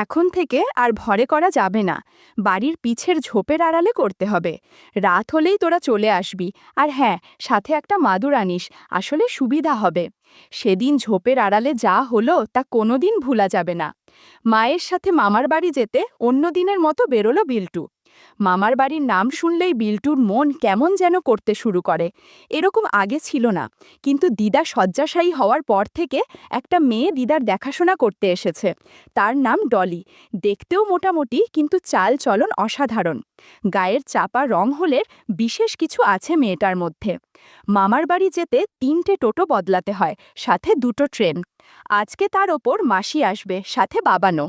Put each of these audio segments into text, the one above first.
এখন থেকে আর ভরে করা যাবে না। বাড়ির পিছের ঝোপের আড়ালে করতে হবে। রাত হলেই তোরা চলে আসবি। আর হ্যাঁ, সাথে একটা মাদুর আনিস, আসলে সুবিধা হবে। সেদিন ঝোপের আড়ালে যা হলো তা কোনোদিন ভুলা যাবে না। মায়ের সাথে মামার বাড়ি যেতে অন্য দিনের মতো বেরোলো বিল্টু। মামার বাড়ির নাম শুনলেই বিল্টুর মন কেমন যেন করতে শুরু করে। এরকম আগে ছিল না, কিন্তু দিদা শয্যাশায়ী হওয়ার পর থেকে একটা মেয়ে দিদার দেখাশোনা করতে এসেছে। তার নাম ডলি। দেখতেও মোটামুটি, কিন্তু চাল চলন অসাধারণ। গায়ের চাপা রং হলের বিশেষ কিছু আছে মেয়েটার মধ্যে। মামার বাড়ি যেতে 3টে টোটো বদলাতে হয়, সাথে 2টো ট্রেন। আজকে তার ওপর মাসি আসবে, সাথে বাবানও।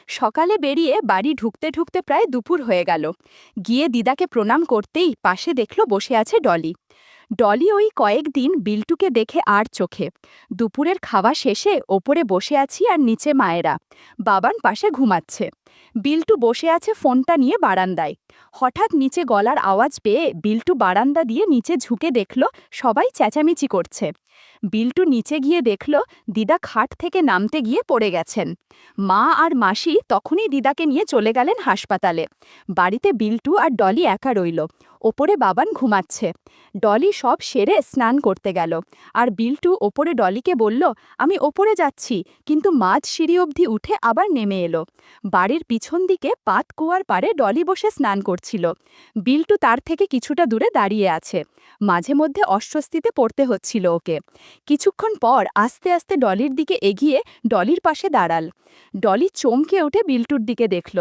সকালে বেরিয়ে বাড়ি ঢুকতে ঢুকতে প্রায় দুপুর হয়ে গেল। গিয়ে দিদাকে প্রণাম করতেই পাশে দেখল বসে আছে ডলি। ডলি ওই কয়েকদিন বিল্টুকে দেখে আর চোখে। দুপুরের খাওয়া শেষে ওপরে বসে আছি আর নিচে মায়েরা। বাবান পাশে ঘুমাচ্ছে। বিল্টু বসে আছে ফোনটা নিয়ে বারান্দায়। হঠাৎ নিচে গলার আওয়াজ পেয়ে বিল্টু বারান্দা দিয়ে নিচে ঝুঁকে দেখল সবাই চেঁচামেচি করছে। বিল্টু নিচে গিয়ে দেখল দিদা খাট থেকে নামতে গিয়ে পড়ে গেছেন। মা আর মাসি তখনই দিদাকে নিয়ে চলে গেলেন হাসপাতালে। বাড়িতে বিল্টু আর ডলি একা রইল। ওপরে বাবান ঘুমাচ্ছে। ডলি সব সেরে স্নান করতে গেল। আর বিল্টু ওপরে ডলিকে বলল, আমি ওপরে যাচ্ছি, কিন্তু মাঝ সিঁড়ি অবধি উঠে আবার নেমে এলো। বাড়ির পিছন দিকে পাত কুয়ার পাড়ে ডলি বসে স্নান করছিল। বিল্টু তার থেকে কিছুটা দূরে দাঁড়িয়ে আছে। মাঝে মধ্যে অস্বস্তিতে পড়তে হচ্ছিল ওকে। কিছুক্ষণ পর আস্তে আস্তে ডলির দিকে এগিয়ে ডলির পাশে দাঁড়াল। ডলি চমকে উঠে বিল্টুর দিকে দেখল।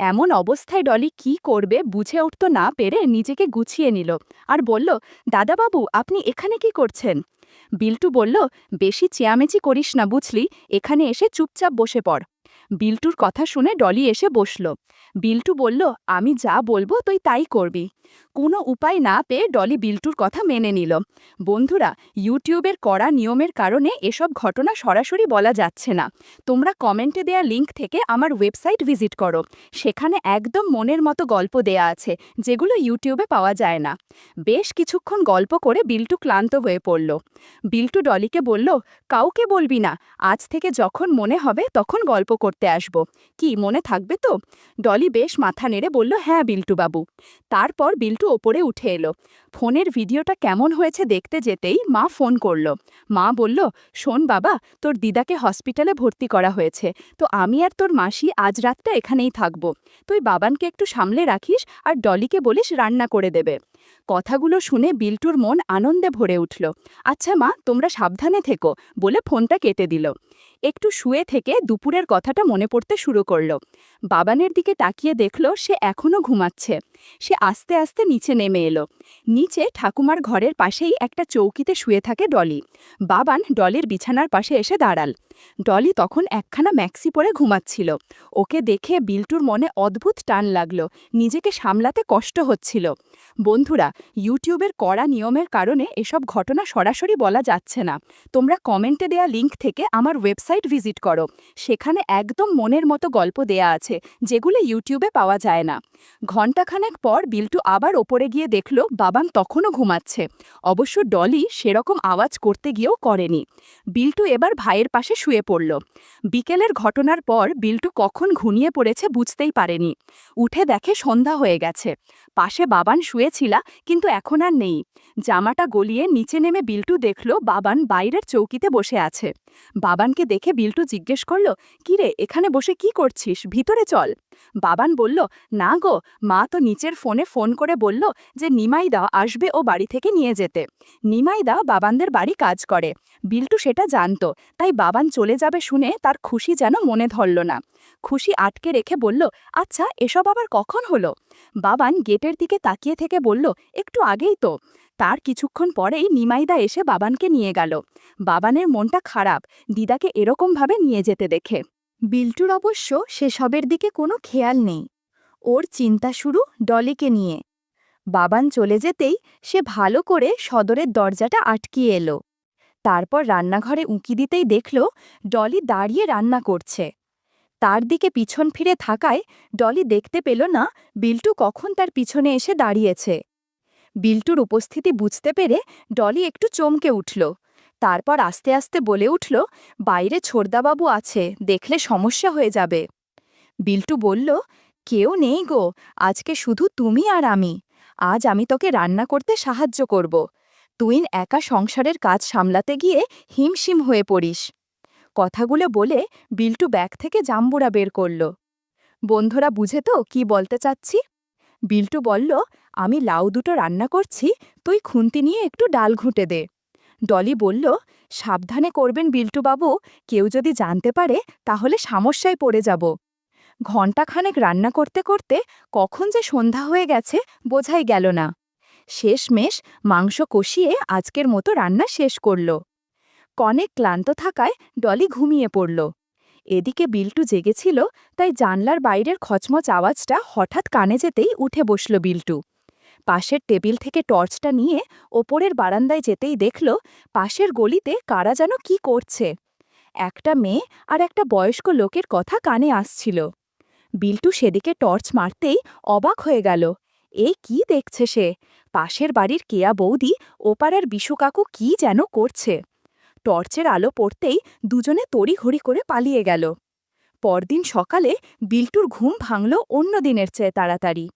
এমন অবস্থায় ডলি কি করবে বুঝে উঠতে না পেরে নিজেকে গুছিয়ে নিল আর বলল, দাদাবাবু, আপনি এখানে কি করছেন? বিল্টু বলল, বেশি চেয়ামেচি করিস না বুঝলি, এখানে এসে চুপচাপ বসে পড়। বিল্টুর কথা শুনে ডলি এসে বসল। বিল্টু বলল, আমি যা বলবো তুই তাই করবি। কোনো উপায় না পেয়ে ডলি বিল্টুর কথা মেনে নিল। বন্ধুরা, ইউটিউবের কড়া নিয়মের কারণে এসব ঘটনা সরাসরি বলা যাচ্ছে না। তোমরা কমেন্টে দেয়া লিঙ্ক থেকে আমার ওয়েবসাইট ভিজিট করো। সেখানে একদম মনের মতো গল্প দেয়া আছে, যেগুলো ইউটিউবে পাওয়া যায় না। বেশ কিছুক্ষণ গল্প করে বিল্টু ক্লান্ত হয়ে পড়ল। বিল্টু ডলিকে বলল, কাউকে বলবি না, আজ থেকে যখন মনে হবে তখন গল্প করতে আসব। কি মনে থাকবে তো? ডলি বেশ মাথা নেড়ে বলল, হ্যাঁ বিল্টু বাবু। তারপর বিল্টু ওপরে উঠে এলো। ফোনের ভিডিওটা কেমন হয়েছে দেখতে যেতেই মা ফোন করল। মা বলল, শোন বাবা, তোর দিদাকে হসপিটালে ভর্তি করা হয়েছে, তো আমি আর তোর মাসি আজ রাতটা এখানেই থাকব। তুই বাবানকে একটু সামলে রাখিস আর ডলিকে বলিস রান্না করে দেবে। কথাগুলো শুনে বিল্টুর মন আনন্দে ভরে উঠল। আচ্ছা মা, তোমরা সাবধানে থেকো, বলে ফোনটা কেটে দিল। একটু শুয়ে থেকে দুপুরের কথাটা মনে পড়তে শুরু করল। বাবানের দিকে তাকিয়ে দেখল সে এখনও ঘুমাচ্ছে। সে আস্তে আস্তে নিচে নেমে এলো। নিচে ঠাকুমার ঘরের পাশেই একটা চৌকিতে শুয়ে থাকে ডলি। বাবান ডলির বিছানার পাশে এসে দাঁড়াল। ডলি তখন একখানা ম্যাক্সি পরে ঘুমাচ্ছিল। ওকে দেখে বিল্টুর মনে অদ্ভুত টান লাগলো, নিজেকে সামলাতে কষ্ট হচ্ছিল। বন্ধুরা, ইউটিউবের কড়া নিয়মের কারণে এসব ঘটনা সরাসরি বলা যাচ্ছে না। তোমরা কমেন্টে দেয়া লিঙ্ক থেকে আমার ওয়েবসাইট ভিজিট করো। সেখানে একদম মনের মতো গল্প দেয়া আছে, যেগুলো ইউটিউবে পাওয়া যায় না। ঘণ্টাখানেক পর বিল্টু আবার ওপরে গিয়ে দেখল বাবান তখনও ঘুমাচ্ছে। অবশ্য ডলি সেরকম আওয়াজ করতে গিয়েও করেনি। বিল্টু এবার ভাইয়ের পাশে শুয়ে পড়ল। বিকেলের ঘটনার পর বিল্টু কখন ঘুমিয়ে পড়েছে বুঝতেই পারেনি। উঠে দেখে সন্ধ্যা হয়ে গেছে। পাশে বাবান শুয়েছিল, কিন্তু এখন আর নেই। জামাটা গলিয়ে নিচে নেমে বিল্টু দেখল বাবান বাইরের চৌকিতে বসে আছে। বাবানকে দেখে বিল্টু জিজ্ঞেস করল, কিরে, এখানে বসে কি করছিস? ভিতরে চল। বাবান বলল, না গো, মা তো নিচের ফোনে ফোন করে বলল যে নিমাইদা আসবে ও বাড়ি থেকে নিয়ে যেতে। নিমাইদা বাবানদের বাড়ি কাজ করে। বিল্টু সেটা জানত, তাই বাবান চলে যাবে শুনে তার খুশি যেন মনে ধরল না। খুশি আটকে রেখে বলল, আচ্ছা, এসব আবার কখন হলো? বাবান গেটের দিকে তাকিয়ে থেকে বলল, একটু আগেই তো। তার কিছুক্ষণ পরেই নিমাইদা এসে বাবানকে নিয়ে গেল। বাবানের মনটা খারাপ দিদাকে এরকমভাবে নিয়ে যেতে দেখে। বিল্টুর অবশ্য সেসবের দিকে কোনো খেয়াল নেই। ওর চিন্তা শুরু ডলিকে নিয়ে। বাবান চলে যেতেই সে ভালো করে সদরের দরজাটা আটকিয়ে এলো। তারপর রান্নাঘরে উঁকি দিতেই দেখল ডলি দাঁড়িয়ে রান্না করছে। তার দিকে পিছন ফিরে থাকায় ডলি দেখতে পেল না বিল্টু কখন তার পিছনে এসে দাঁড়িয়েছে। বিল্টুর উপস্থিতি বুঝতে পেরে ডলি একটু চমকে উঠল। তারপর আস্তে আস্তে বলে উঠল, বাইরে ছোড়দাবাবু আছে, দেখলে সমস্যা হয়ে যাবে। বিল্টু বলল, কেউ নেই গো, আজকে শুধু তুমি আর আমি। আজ আমি তোকে রান্না করতে সাহায্য করব। তুই একা সংসারের কাজ সামলাতে গিয়ে হিমশিম হয়ে পড়িস। কথাগুলো বলে বিল্টু ব্যাগ থেকে জাম্বুরা বের করল। বন্ধুরা বুঝে তো কি বলতে চাচ্ছি? বিল্টু বলল, আমি লাউ দুটো রান্না করছি, তুই খুন্তি নিয়ে একটু ডাল ঘুঁটে দে। ডলি বলল, সাবধানে করবেন বিল্টুবাবু, কেউ যদি জানতে পারে তাহলে সমস্যায় পড়ে যাব। ঘণ্টাখানেক রান্না করতে করতে কখন যে সন্ধ্যা হয়ে গেছে বোঝাই গেল না। শেষমেশ মাংস কষিয়ে আজকের মতো রান্না শেষ করল। কনেক ক্লান্ত থাকায় ডলি ঘুমিয়ে পড়ল। এদিকে বিল্টু জেগেছিল, তাই জানলার বাইরের খচমচ আওয়াজটা হঠাৎ কানে যেতেই উঠে বসল বিল্টু। পাশের টেবিল থেকে টর্চটা নিয়ে ওপরের বারান্দায় যেতেই দেখল পাশের গলিতে কারা যেন কি করছে। একটা মেয়ে আর একটা বয়স্ক লোকের কথা কানে আসছিল। বিল্টু সেদিকে টর্চ মারতেই অবাক হয়ে গেল। এই কি দেখছে সে? পাশের বাড়ির কেয়া বৌদি ওপাড়ার বিশু কাকু কি যেন করছে। টর্চের আলো পড়তেই দুজনে তড়িঘড়ি করে পালিয়ে গেল। পরদিন সকালে বিল্টুর ঘুম ভাঙল অন্য দিনের চেয়ে তাড়াতাড়ি।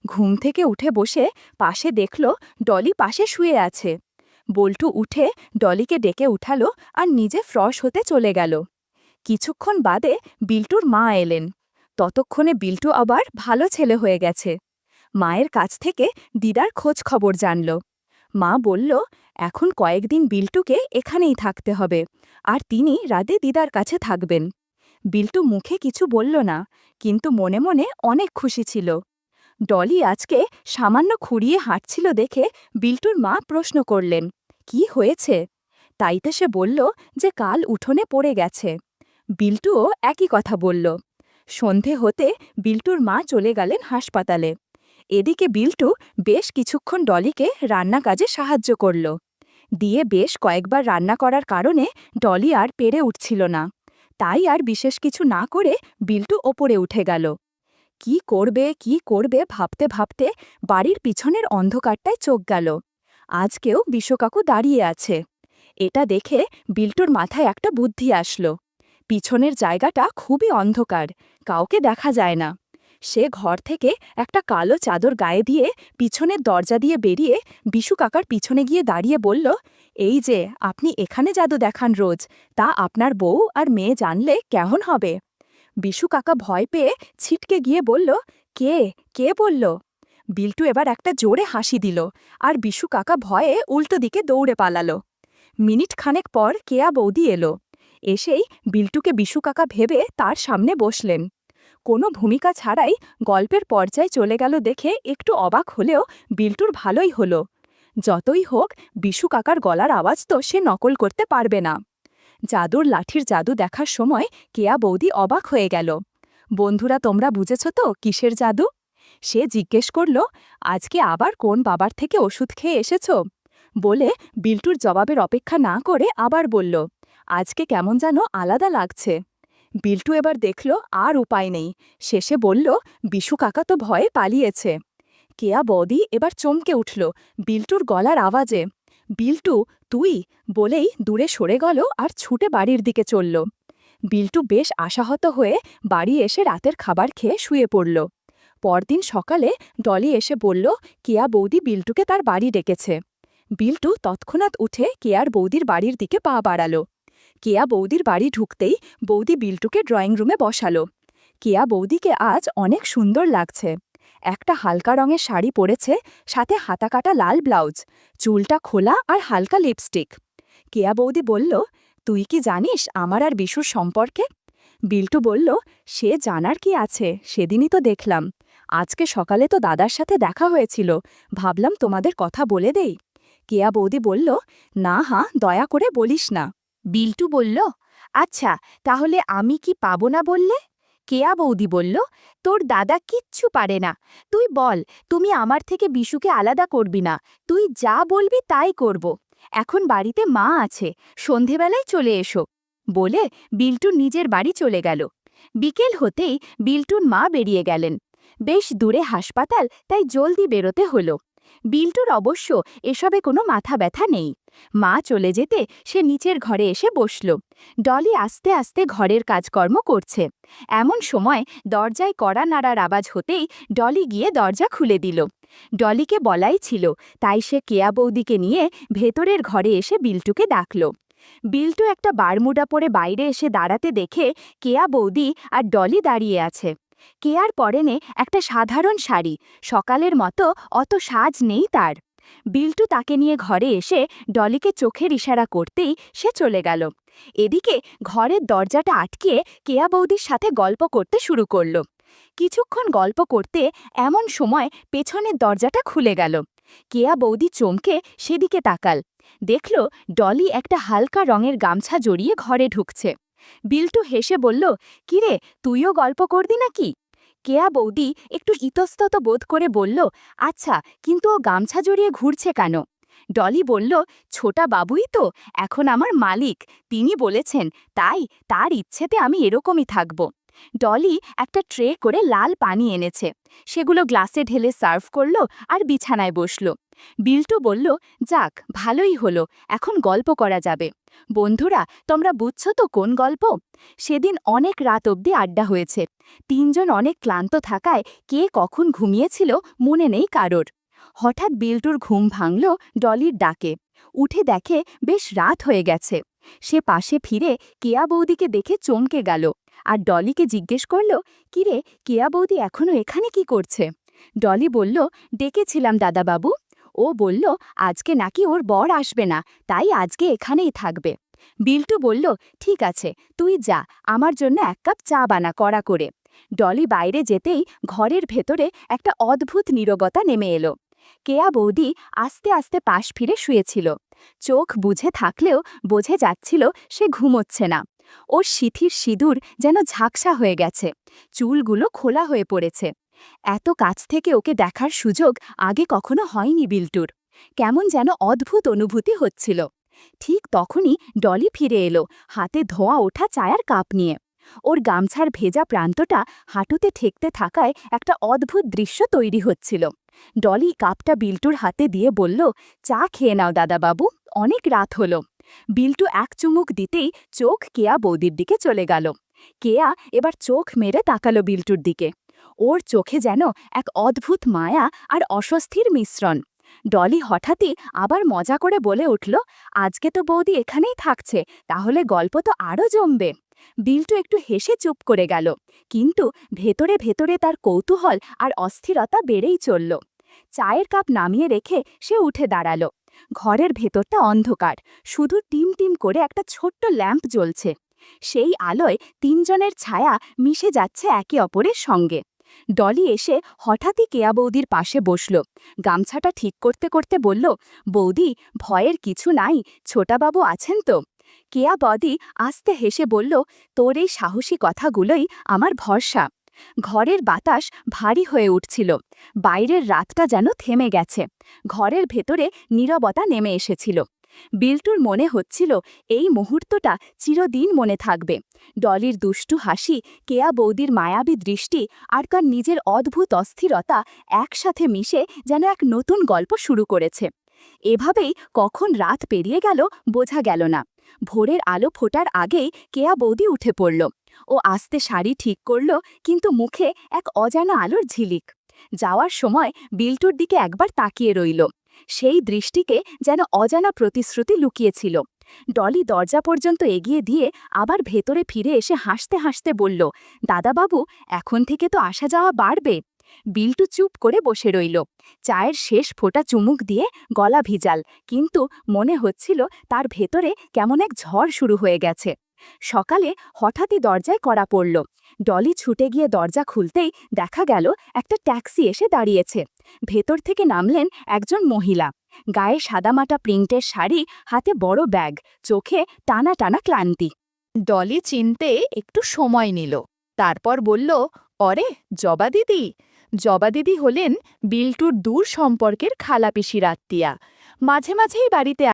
ঘুম থেকে উঠে বসে পাশে দেখল ডলি পাশে শুয়ে আছে। বল্টু উঠে ডলিকে ডেকে উঠালো আর নিজে ফ্রশ হতে চলে গেল। কিছুক্ষণ বাদে বিল্টুর মা এলেন। ততক্ষণে বিল্টু আবার ভালো ছেলে হয়ে গেছে। মায়ের কাছ থেকে দিদার খোঁজ খবর জানল। মা বলল, এখন কয়েকদিন বিল্টুকে এখানেই থাকতে হবে, আর তিনি রাতে দিদার কাছে থাকবেন। বিল্টু মুখে কিছু বলল না, কিন্তু মনে মনে অনেক খুশি ছিল। ডলি আজকে সামান্য খুঁড়িয়ে হাঁটছিল দেখে বিল্টুর মা প্রশ্ন করলেন, কি হয়েছে? তাইতে সে বলল যে কাল উঠোনে পড়ে গেছে। বিল্টুও একই কথা বলল। সন্ধে হতে বিল্টুর মা চলে গেলেন হাসপাতালে। এদিকে বিল্টু বেশ কিছুক্ষণ ডলিকে রান্না কাজে সাহায্য করল। দিয়ে বেশ কয়েকবার রান্না করার কারণে ডলি আর পেরে উঠছিল না। তাই আর বিশেষ কিছু না করে বিল্টু ওপরে উঠে গেল। কি করবে ভাবতে ভাবতে বাড়ির পিছনের অন্ধকারটায় চোখ গেল। আজকেও বিশ্বকাকু দাঁড়িয়ে আছে। এটা দেখে বিল্টুর মাথায় একটা বুদ্ধি আসলো। পিছনের জায়গাটা খুবই অন্ধকার, কাউকে দেখা যায় না। সে ঘর থেকে একটা কালো চাদর গায়ে দিয়ে পিছনের দরজা দিয়ে বেরিয়ে বিশু কাকার পিছনে গিয়ে দাঁড়িয়ে বলল, এই যে আপনি এখানে জাদু দেখান রোজ, তা আপনার বউ আর মেয়ে জানলে কেমন হবে? বিশু কাকা ভয় পেয়ে ছিটকে গিয়ে বলল, কে কে বলল? বিল্টু এবার একটা জোরে হাসি দিল, আর বিশু কাকা ভয়ে উল্টো দিকে দৌড়ে পালালো। মিনিট খানেক পর কেয়া বৌদি এলো। এসেই বিল্টুকে বিশু কাকা ভেবে তার সামনে বসলেন। কোনো ভূমিকা ছাড়াই গল্পের পর্যায়ে চলে গেল দেখে একটু অবাক হলেও বিল্টুর ভালোই হলো। যতই হোক বিশু কাকার গলার আওয়াজ তো সে নকল করতে পারবে না। জাদুর লাঠির জাদু দেখার সময় কেয়া বৌদি অবাক হয়ে গেল। বন্ধুরা, তোমরা বুঝেছ তো কিসের জাদু? সে জিজ্ঞেস করল, আজকে আবার কোন বাবার থেকে ওষুধ খেয়ে এসেছ? বলে বিল্টুর জবাবের অপেক্ষা না করে আবার বলল, আজকে কেমন যেন আলাদা লাগছে। বিল্টু এবার দেখল আর উপায় নেই, শেষে বলল, বিশু কাকা তো ভয়ে পালিয়েছে। কেয়া বৌদি এবার চমকে উঠল বিল্টুর গলার আওয়াজে। বিল্টু, তুই? বলেই দূরে সরে গেল আর ছুটে বাড়ির দিকে চলল। বিল্টু বেশ আশাহত হয়ে বাড়ি এসে রাতের খাবার খেয়ে শুয়ে পড়ল। পরদিন সকালে ডলি এসে বলল, কেয়া বৌদি বিল্টুকে তার বাড়ি ডেকেছে। বিল্টু তৎক্ষণাৎ উঠে কেয়ার বৌদির বাড়ির দিকে পা বাড়াল। কেয়া বৌদির বাড়ি ঢুকতেই বৌদি বিল্টুকে ড্রয়িং রুমে বসালো। কেয়া বৌদিকে আজ অনেক সুন্দর লাগছে। একটা হালকা রঙের শাড়ি পরেছে, সাথে হাতাকাটা লাল ব্লাউজ, চুলটা খোলা আর হালকা লিপস্টিক। কেয়া বৌদি বলল, তুই কি জানিস আমার আর বিশুর সম্পর্কে? বিল্টু বলল, সে জানার কি আছে, সেদিনই তো দেখলাম। আজকে সকালে তো দাদার সাথে দেখা হয়েছিল, ভাবলাম তোমাদের কথা বলে দেই। কেয়া বৌদি বলল, না দয়া করে বলিস না। বিল্টু বলল, আচ্ছা, তাহলে আমি কি পাবো না বললে? কেয়া বৌদি বলল, তোর দাদা কিচ্ছু পারে না। তুই বল, তুমি আমার থেকে বিশুকে আলাদা করবি না। তুই যা বলবি তাই করব। এখন বাড়িতে মা আছে, সন্ধেবেলায় চলে এসো। বলে বিল্টু নিজের বাড়ি চলে গেল। বিকেল হতেই বিল্টুর মা বেরিয়ে গেলেন। বেশ দূরে হাসপাতাল, তাই জলদি বেরোতে হলো। বিল্টুর অবশ্য এসবে কোনো মাথা ব্যথা নেই। মা চলে যেতে সে নিচের ঘরে এসে বসল। ডলি আস্তে আস্তে ঘরের কাজকর্ম করছে। এমন সময় দরজায় কড়া নাড়ার আওয়াজ হতেই ডলি গিয়ে দরজা খুলে দিল। ডলিকে বলাই ছিল, তাই সে কেয়া বৌদিকে নিয়ে ভেতরের ঘরে এসে বিল্টুকে ডাকল। বিল্টু একটা বারমুডা পরে বাইরে এসে দাঁড়াতে দেখে কেয়া বৌদি আর ডলি দাঁড়িয়ে আছে। কেয়ার পরনে একটা সাধারণ শাড়ি, সকালের মতো অত সাজ নেই তার। বিল্টু তাকে নিয়ে ঘরে এসে ডলিকে চোখের ইশারা করতেই সে চলে গেল। এদিকে ঘরের দরজাটা আটকিয়ে কেয়া বৌদির সাথে গল্প করতে শুরু করল। কিছুক্ষণ গল্প করতে এমন সময় পেছনের দরজাটা খুলে গেল। কেয়া বৌদি চমকে সেদিকে তাকাল, দেখল ডলি একটা হালকা রঙের গামছা জড়িয়ে ঘরে ঢুকছে। বিল্টু হেসে বলল, কিরে, তুইও গল্প করবি নাকি? কেয়া বৌদি একটু ইতস্তত বোধ করে বলল, আচ্ছা, কিন্তু ও গামছা জড়িয়ে ঘুরছে কেন? ডলি বলল, ছোটা বাবুই তো এখন আমার মালিক, তিনি বলেছেন, তাই তার ইচ্ছেতে আমি এরকমই থাকব। ডলি একটা ট্রে করে লাল পানি এনেছে, সেগুলো গ্লাসে ঢেলে সার্ভ করল আর বিছানায় বসল। বিল্টু বলল, যাক, ভালোই হলো, এখন গল্প করা যাবে। বন্ধুরা, তোমরা বুঝছো তো কোন গল্প? সেদিন অনেক রাত অবধি আড্ডা হয়েছে। তিনজন অনেক ক্লান্ত থাকায় কে কখন ঘুমিয়েছিল মনে নেই কারোর। হঠাৎ বিল্টুর ঘুম ভাঙল ডলির ডাকে। উঠে দেখে বেশ রাত হয়ে গেছে। সে পাশে ফিরে কেয়া বৌদিকে দেখে চমকে গেল আর ডলিকে জিজ্ঞেস করল, কিরে, কেয়া বৌদি এখনো এখানে কি করছে? ডলি বলল, ডেকেছিলাম দাদাবাবু। ও বলল, আজকে নাকি ওর বর আসবে না, তাই আজকে এখানেই থাকবে। বিল্টু বলল, ঠিক আছে, তুই যা, আমার জন্য এক কাপ চা বানা কড়া করে। ডলি বাইরে যেতেই ঘরের ভেতরে একটা অদ্ভুত নীরবতা নেমে এলো। কেয়া বৌদি আস্তে আস্তে পাশ ফিরে শুয়েছিল। চোখ বুঝে থাকলেও বোঝে যাচ্ছিল সে ঘুমোচ্ছে না। ওর সিঁথির সিঁদুর যেন ঝাঁকসা হয়ে গেছে, চুলগুলো খোলা হয়ে পড়েছে। এত কাছ থেকে ওকে দেখার সুযোগ আগে কখনো হয়নি বিল্টুর। কেমন যেন অদ্ভুত অনুভূতি হচ্ছিল। ঠিক তখনই ডলি ফিরে এলো, হাতে ধোঁয়া ওঠা চায়ের কাপ নিয়ে। ওর গামছার ভেজা প্রান্তটা হাঁটুতে ঠেকতে থাকায় একটা অদ্ভুত দৃশ্য তৈরি হচ্ছিল। ডলি কাপটা বিল্টুর হাতে দিয়ে বলল, চা খেয়ে নাও দাদাবাবু, অনেক রাত হলো। বিল্টু এক চুমুক দিতেই চোখ কেয়া বৌদির দিকে চলে গেল। কেয়া এবার চোখ মেরে তাকালো বিল্টুর দিকে। ওর চোখে যেন এক অদ্ভুত মায়া আর অস্বস্তির মিশ্রণ। ডলি হঠাৎই আবার মজা করে বলে উঠল, আজকে তো বৌদি এখানেই থাকছে, তাহলে গল্প তো আরও জমবে। বিল্টু একটু হেসে চুপ করে গেল, কিন্তু ভেতরে ভেতরে তার কৌতূহল আর অস্থিরতা বেড়েই চলল। চায়ের কাপ নামিয়ে রেখে সে উঠে দাঁড়াল। ঘরের ভেতরটা অন্ধকার, শুধু টিম টিম করে একটা ছোট্ট ল্যাম্প জ্বলছে। সেই আলোয় তিনজনের ছায়া মিশে যাচ্ছে একে অপরের সঙ্গে। ডলি এসে হঠাৎই কেয়া বৌদির পাশে বসল। গামছাটা ঠিক করতে করতে বলল, বৌদি, ভয়ের কিছু নাই, ছোটাবাবু আছেন তো? কেয়া বৌদি আস্তে হেসে বলল, তোর এই সাহসী কথাগুলোই আমার ভরসা। ঘরের বাতাস ভারী হয়ে উঠছিল। বাইরের রাতটা যেন থেমে গেছে। ঘরের ভেতরে নীরবতা নেমে এসেছিল। বিল্টুর মনে হচ্ছিল এই মুহূর্তটা চিরদিন মনে থাকবে। ডলির দুষ্টু হাসি, কেয়া বৌদির মায়াবী দৃষ্টি আর তার নিজের অদ্ভুত অস্থিরতা একসাথে মিশে যেন এক নতুন গল্প শুরু করেছে। এভাবেই কখন রাত পেরিয়ে গেল বোঝা গেল না। ভোরের আলো ফোটার আগেই কেয়া বৌদি উঠে পড়ল। ও আস্তে শাড়ি ঠিক করল, কিন্তু মুখে এক অজানা আলোর ঝিলিক। যাওয়ার সময় বিল্টুর দিকে একবার তাকিয়ে রইল। সেই দৃষ্টিকে যেন অজানা প্রতিশ্রুতি লুকিয়েছিল। ডলি দরজা পর্যন্ত এগিয়ে দিয়ে আবার ভেতরে ফিরে এসে হাসতে হাসতে বলল, দাদাবাবু, এখন থেকে তো আসা যাওয়া বাড়বে। বিল্টু চুপ করে বসে রইল। চায়ের শেষ ফোঁটা চুমুক দিয়ে গলা ভিজাল, কিন্তু মনে হচ্ছিল তার ভেতরে কেমন এক ঝড় শুরু হয়ে গেছে। সকালে হঠাৎই দরজায় কড়া পড়ল। ডলি ছুটে গিয়ে দরজা খুলতেই দেখা গেল একটা ট্যাক্সি এসে দাঁড়িয়েছে। ভেতর থেকে নামলেন একজন মহিলা। গায়ে সাদামাটা প্রিন্টের শাড়ি, হাতে বড় ব্যাগ, চোখে টানা টানা ক্লান্তি। ডলি চিনতে একটু সময় নিল, তারপর বলল, অরে, জবা দিদি। জবা দিদি হলেন বিল্টুর দূর সম্পর্কের খালাপিসির আত্মীয়া। মাঝে মাঝেই বাড়িতে